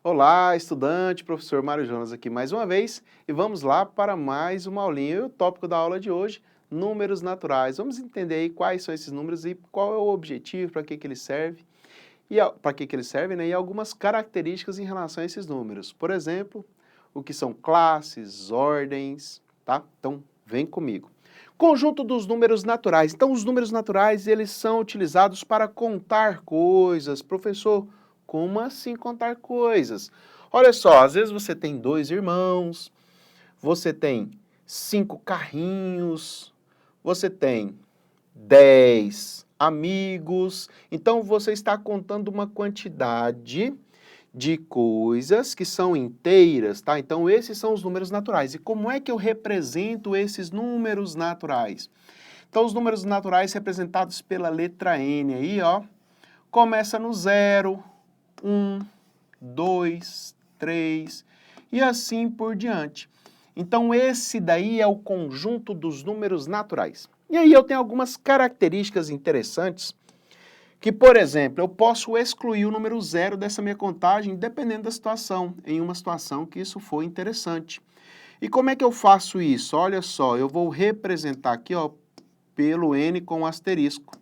Olá, estudante, professor Mário Jonas aqui mais uma vez e vamos lá para mais uma aulinha. E o tópico da aula de hoje, números naturais. Vamos entender aí quais são esses números e qual é o objetivo, para que que eles servem e para que que eles servem, né? E algumas características em relação a esses números. Por exemplo, o que são classes, ordens, tá? Então, vem comigo. Conjunto dos números naturais. Então, os números naturais, eles são utilizados para contar coisas. Professor, como assim contar coisas? Olha só, às vezes você tem dois irmãos, você tem 5 carrinhos, você tem 10 amigos. Então, você está contando uma quantidade de coisas que são inteiras, tá? Então, esses são os números naturais. E como é que eu represento esses números naturais? Então, os números naturais representados pela letra N aí, ó, começa no 0, 1, 2, 3 e assim por diante. Então, esse daí é o conjunto dos números naturais. E aí eu tenho algumas características interessantes que, por exemplo, eu posso excluir o número 0 dessa minha contagem, dependendo da situação, em uma situação que isso for interessante. E como é que eu faço isso? Olha só, eu vou representar aqui, ó, pelo N com asterisco.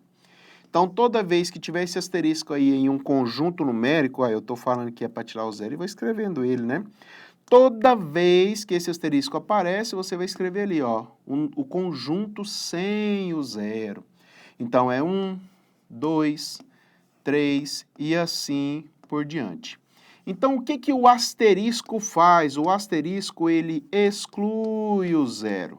Então, toda vez que tiver esse asterisco aí em um conjunto numérico, eu estou falando que é para tirar o zero e vou escrevendo ele, né? Toda vez que esse asterisco aparece, você vai escrever ali, ó, o conjunto sem o zero. Então, é 1, 2, 3 e assim por diante. Então, o que que o asterisco faz? O asterisco, ele exclui o zero.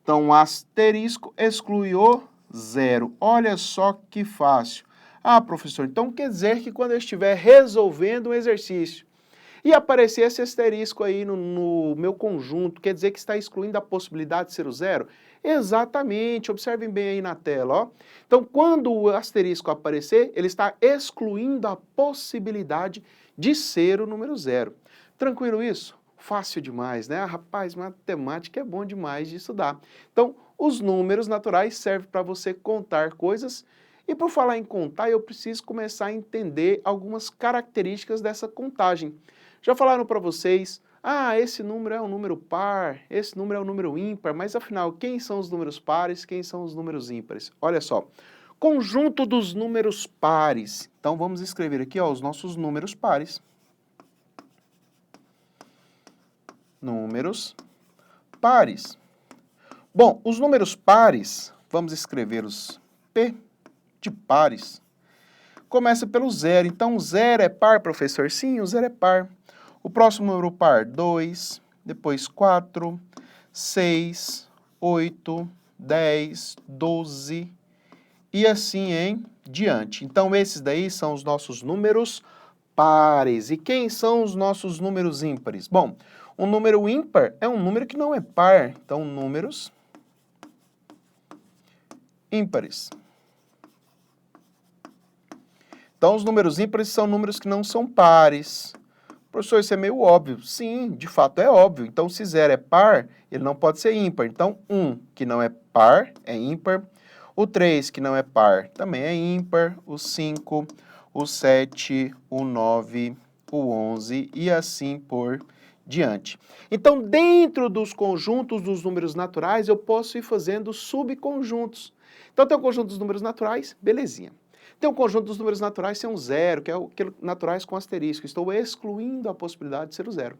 Então, o asterisco exclui o zero. Olha só que fácil. Ah, professor, então quer dizer que quando eu estiver resolvendo um exercício e aparecer esse asterisco aí no meu conjunto, quer dizer que está excluindo a possibilidade de ser o zero? Exatamente, observem bem aí na tela, ó. Então, quando o asterisco aparecer, ele está excluindo a possibilidade de ser o número zero. Tranquilo isso? Fácil demais, né? Ah, rapaz, matemática é bom demais de estudar. Então, os números naturais servem para você contar coisas e por falar em contar, eu preciso começar a entender algumas características dessa contagem. Já falaram para vocês, ah, esse número é um número par, esse número é um número ímpar, mas afinal, quem são os números pares, quem são os números ímpares? Olha só, conjunto dos números pares. Então vamos escrever aqui, ó, os nossos números pares. Números pares. Bom, os números pares, vamos escrever os P de pares. Começa pelo zero. Então, o zero é par, professor? Sim, o zero é par. O próximo número par, 2, depois 4, 6, 8, 10, 12 e assim em diante. Então, esses daí são os nossos números pares. E quem são os nossos números ímpares? Bom, um número ímpar é um número que não é par. Então, números ímpares. Então, os números ímpares são números que não são pares. Professor, isso é meio óbvio. Sim, de fato é óbvio. Então, se 0 é par, ele não pode ser ímpar. Então, 1, que não é par, é ímpar. O 3, que não é par, também é ímpar. O 5, o 7, o 9, o 11 e assim por diante. Então, dentro dos conjuntos dos números naturais, eu posso ir fazendo subconjuntos. Então, tem o conjunto dos números naturais, belezinha. Tem um conjunto dos números naturais sem um zero, que é o naturais com asterisco. Estou excluindo a possibilidade de ser o zero.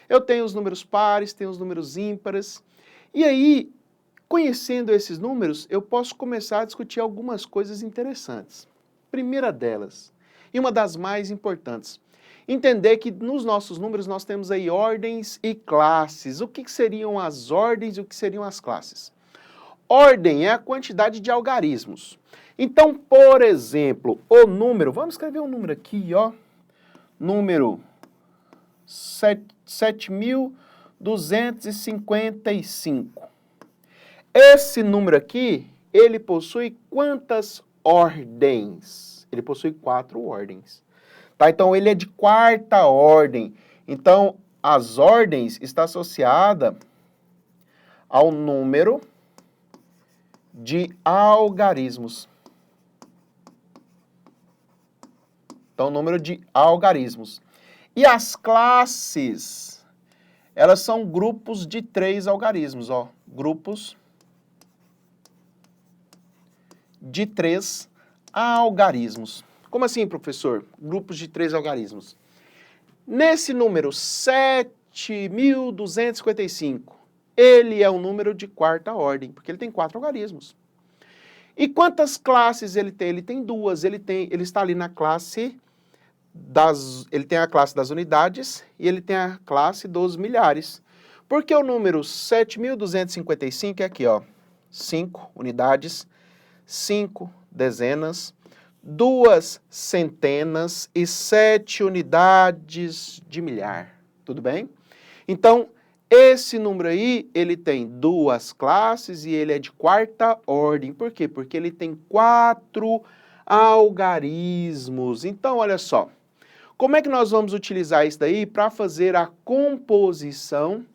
Eu tenho os números pares, tenho os números ímpares. E aí, conhecendo esses números, eu posso começar a discutir algumas coisas interessantes. Primeira delas, e uma das mais importantes, entender que nos nossos números nós temos aí ordens e classes. O que seriam as ordens e o que seriam as classes? Ordem é a quantidade de algarismos. Então, por exemplo, o número, vamos escrever um número aqui, ó, número 7.255. Esse número aqui, ele possui quantas ordens? Ele possui 4 ordens. Tá? Então, ele é de quarta ordem. Então, as ordens está associada ao número de algarismos. Então, número de algarismos. E as classes, elas são grupos de 3 algarismos, ó. Grupos de 3 algarismos. Como assim, professor? Grupos de 3 algarismos. Nesse número 7.255, ele é um número de 4ª ordem, porque ele tem 4 algarismos. E quantas classes ele tem? Ele tem 2. Ele está ali na classe ele tem a classe das unidades e ele tem a classe dos milhares. Porque o número 7.255 é aqui, ó, 5 unidades, 5 dezenas, 2 centenas e 7 unidades de milhar. Tudo bem? Então, esse número aí, ele tem 2 classes e ele é de 4ª ordem. Por quê? Porque ele tem 4 algarismos. Então, olha só. Como é que nós vamos utilizar isso daí para fazer a composição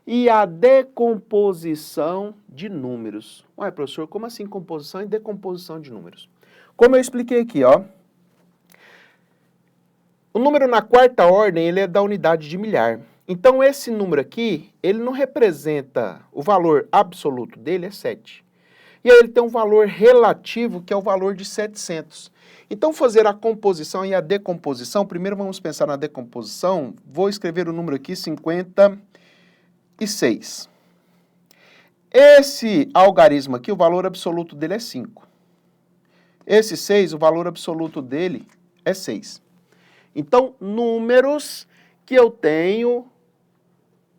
e a decomposição de números? Ué, professor, como assim composição e decomposição de números? Como eu expliquei aqui, ó. O número na 4ª ordem, ele é da unidade de milhar. Então, esse número aqui, ele não representa, o valor absoluto dele é 7. E aí ele tem um valor relativo, que é o valor de 700. Então, fazer a composição e a decomposição, primeiro vamos pensar na decomposição, vou escrever o número aqui, 56. Esse algarismo aqui, o valor absoluto dele é 5. Esse 6, o valor absoluto dele é 6. Então, números que eu tenho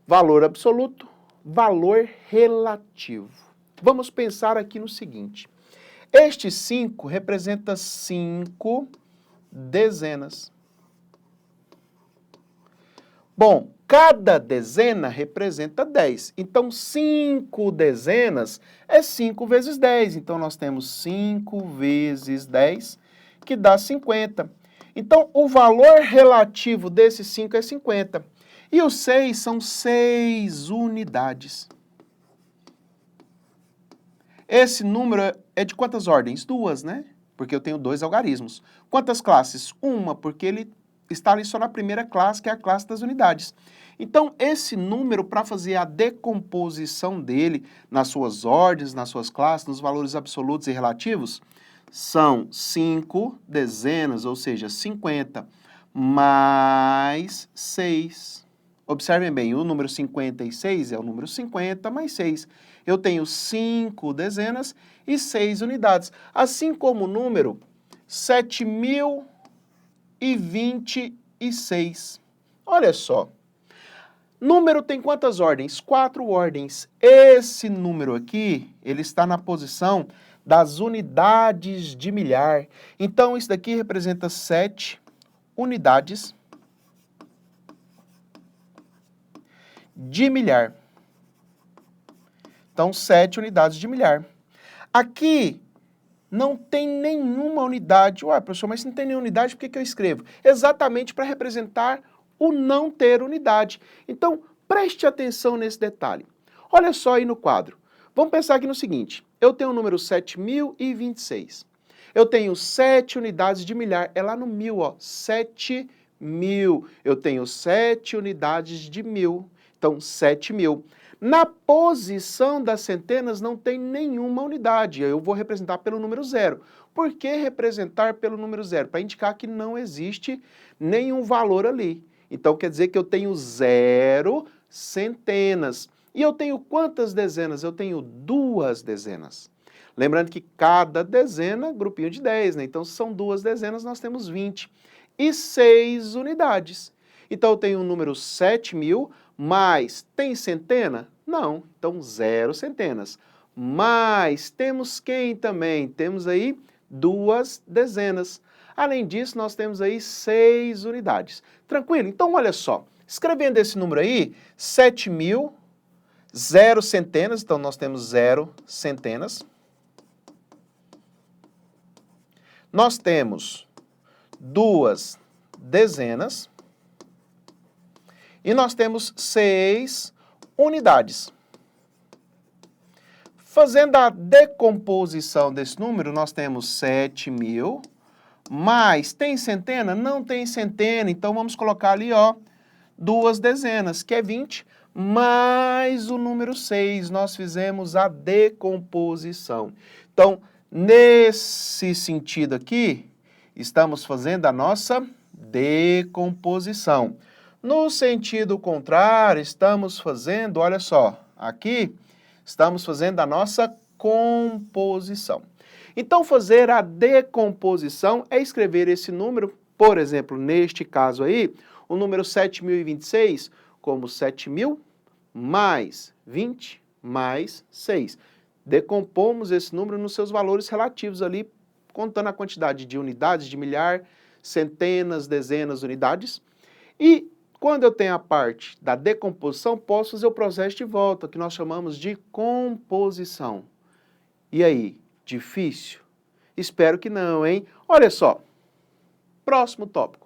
valor absoluto, valor relativo. Vamos pensar aqui no seguinte. Este 5 representa 5 dezenas. Bom, cada dezena representa 10. Então, 5 dezenas é 5 vezes 10. Então, nós temos 5 vezes 10, que dá 50. Então, o valor relativo desse 5 é 50. E o 6 são 6 unidades. Esse número é de quantas ordens? 2, né? Porque eu tenho 2 algarismos. Quantas classes? 1, porque ele está ali só na primeira classe, que é a classe das unidades. Então, esse número, para fazer a decomposição dele nas suas ordens, nas suas classes, nos valores absolutos e relativos, são 5 dezenas, ou seja, 50, mais 6. Observem bem, o número 56 é o número 50 mais 6. Eu tenho 5 dezenas e 6 unidades. Assim como o número 7.026. Olha só. Número tem quantas ordens? 4 ordens. Esse número aqui, ele está na posição das unidades de milhar. Então, isso daqui representa 7 unidades de milhar. Então, 7 unidades de milhar. Aqui não tem nenhuma unidade. Ué, professor, mas se não tem nenhuma unidade, por que eu escrevo? Exatamente para representar o não ter unidade. Então, preste atenção nesse detalhe. Olha só aí no quadro. Vamos pensar aqui no seguinte. Eu tenho o número 7.026. Eu tenho 7 unidades de milhar. É lá no 1000, ó. 7.000. Eu tenho 7 unidades de 1000. Então, 7.000. Na posição das centenas não tem nenhuma unidade. Eu vou representar pelo número 0. Por que representar pelo número 0? Para indicar que não existe nenhum valor ali. Então, quer dizer que eu tenho 0 centenas. E eu tenho quantas dezenas? Eu tenho 2 dezenas. Lembrando que cada dezena, grupinho de 10, né? Então, se são 2 dezenas, nós temos 20. E 6 unidades. Então, eu tenho o número 7.000, mas tem centena? Não. Então, 0 centenas. Mas temos quem também? Temos aí 2 dezenas. Além disso, nós temos aí 6 unidades. Tranquilo? Então, olha só. Escrevendo esse número aí, 7.000, 0 centenas. Então, nós temos 0 centenas. Nós temos 2 dezenas. E nós temos 6 unidades. Fazendo a decomposição desse número, nós temos 7.000 mais, tem centena? Não tem centena, então vamos colocar ali, ó, 2 dezenas, que é 20, mais o número 6, nós fizemos a decomposição. Então, nesse sentido aqui, estamos fazendo a nossa decomposição. No sentido contrário, estamos fazendo, olha só, aqui, estamos fazendo a nossa composição. Então, fazer a decomposição é escrever esse número, por exemplo, neste caso aí, o número 7.026 como 7.000 mais 20 mais 6. Decompomos esse número nos seus valores relativos ali, contando a quantidade de unidades, de milhar, centenas, dezenas, unidades. E quando eu tenho a parte da decomposição, posso fazer o processo de volta, que nós chamamos de composição. E aí? Difícil? Espero que não, hein? Olha só, próximo tópico.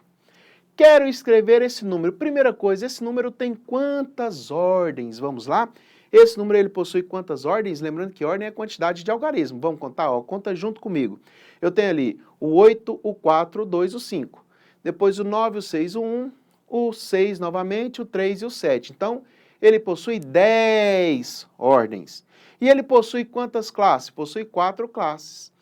Quero escrever esse número. Primeira coisa, esse número tem quantas ordens? Vamos lá? Esse número ele possui quantas ordens? Lembrando que ordem é a quantidade de algarismo. Vamos contar? Ó, conta junto comigo. Eu tenho ali o 8, o 4, o 2, o 5. Depois o 9, o 6, o 1, o 6 novamente, o 3 e o 7. Então, ele possui 10 ordens. E ele possui quantas classes? Possui 4 classes.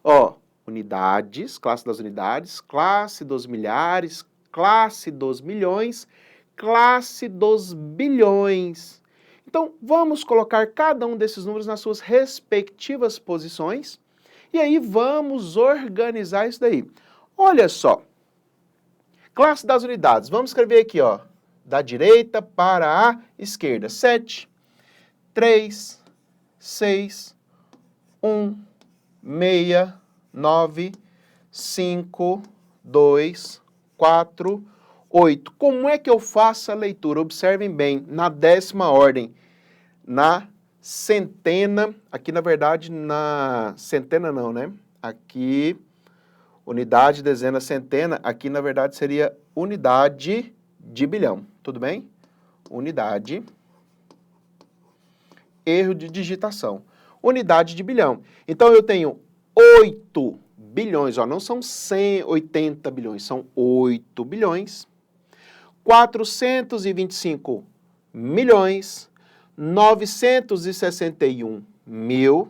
Ó, unidades, classe das unidades, classe dos milhares, classe dos milhões, classe dos bilhões. Então, vamos colocar cada um desses números nas suas respectivas posições e aí vamos organizar isso daí. Olha só, classe das unidades, vamos escrever aqui, ó, da direita para a esquerda. 7, 3, 6, 1, 6, 9, 5, 2, 4, 8. Como é que eu faço a leitura? Observem bem, na 10ª ordem, na centena, aqui na verdade, na centena não, né? Aqui, unidade, dezena, centena, aqui na verdade seria unidade de bilhão, tudo bem? Unidade, erro de digitação, unidade de bilhão. Então eu tenho 8 bilhões, ó, não são 180 bilhões, são 8 bilhões, 425 milhões, 961 mil,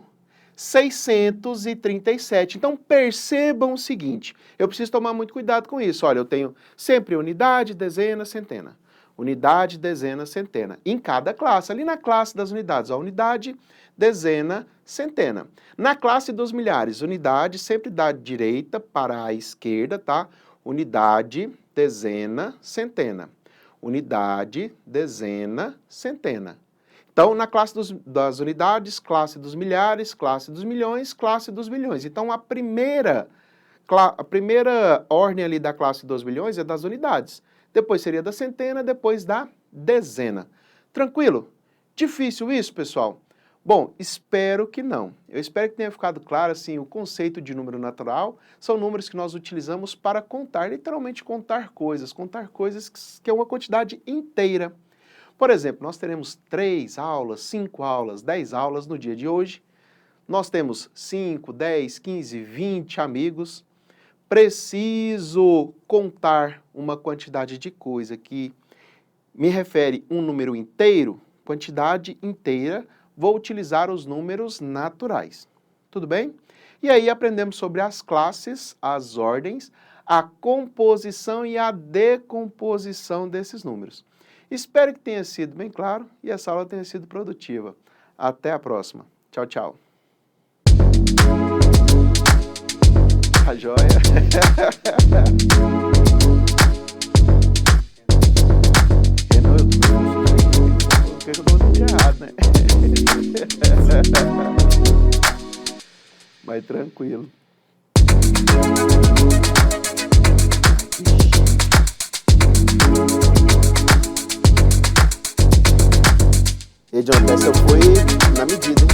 637. Então, percebam o seguinte, eu preciso tomar muito cuidado com isso. Olha, eu tenho sempre unidade, dezena, centena. Unidade, dezena, centena. Em cada classe, ali na classe das unidades, ó, unidade, dezena, centena. Na classe dos milhares, unidade sempre da direita para a esquerda, tá? Unidade, dezena, centena. Unidade, dezena, centena. Então, na classe das unidades, classe dos milhares, classe dos milhões, classe dos bilhões. Então, a primeira ordem ali da classe dos bilhões é das unidades. Depois seria da centena, depois da dezena. Tranquilo? Difícil isso, pessoal? Bom, espero que não. Eu espero que tenha ficado claro, assim, o conceito de número natural. São números que nós utilizamos para contar, literalmente contar coisas que é uma quantidade inteira. Por exemplo, nós teremos 3 aulas, 5 aulas, 10 aulas no dia de hoje. Nós temos 5, 10, 15, 20 amigos. Preciso contar uma quantidade de coisa que me refere um número inteiro, quantidade inteira, vou utilizar os números naturais. Tudo bem? E aí aprendemos sobre as classes, as ordens, a composição e a decomposição desses números. Espero que tenha sido bem claro e essa aula tenha sido produtiva. Até a próxima. Tchau, tchau. Tá joia? Por que eu tô falando errado, né? Mas tranquilo. E John, essa foi na medida, hein?